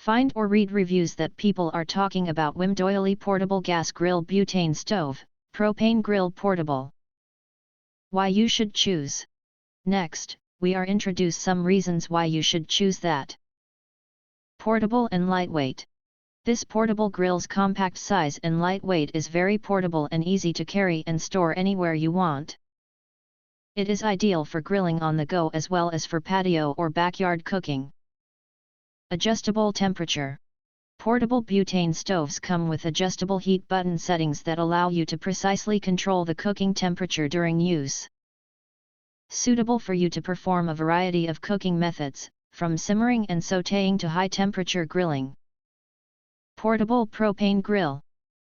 Find or read reviews that people are talking about Wimdoyily Portable Gas Grill Butane Stove, Propane Grill Portable. Why you should choose. Next, we are introduce some reasons why you should choose that. Portable and lightweight. This portable grill's compact size and lightweight is very portable and easy to carry and store anywhere you want. It is ideal for grilling on the go as well as for patio or backyard cooking. Adjustable temperature. Portable butane stoves come with adjustable heat button settings that allow you to precisely control the cooking temperature during use. Suitable for you to perform a variety of cooking methods, from simmering and sautéing to high-temperature grilling. Portable propane grill.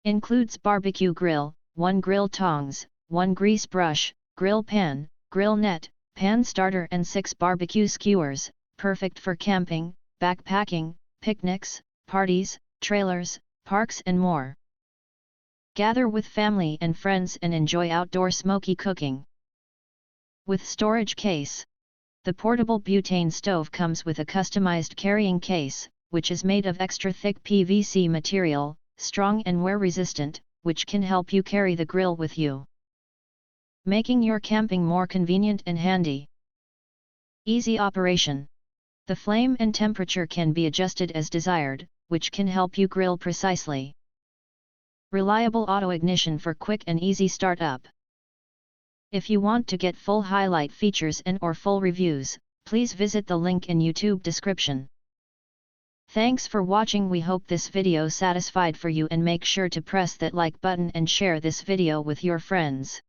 Includes barbecue grill, 1 grill tongs, 1 grease brush, grill pan, grill net, pan starter and 6 barbecue skewers, perfect for camping, backpacking, picnics, parties, trailers, parks and more. Gather with family and friends and enjoy outdoor smoky cooking. With storage case. The portable butane stove comes with a customized carrying case, which is made of extra thick PVC material, strong and wear-resistant, which can help you carry the grill with you, making your camping more convenient and handy. Easy operation. The flame and temperature can be adjusted as desired, which can help you grill precisely. Reliable auto ignition for quick and easy startup. If you want to get full highlight features and/or full reviews, please visit the link in YouTube description. Thanks for watching. We hope this video satisfied for you and make sure to press that like button and share this video with your friends.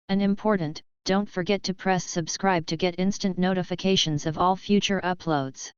And important, don't forget to press subscribe to get instant notifications of all future uploads.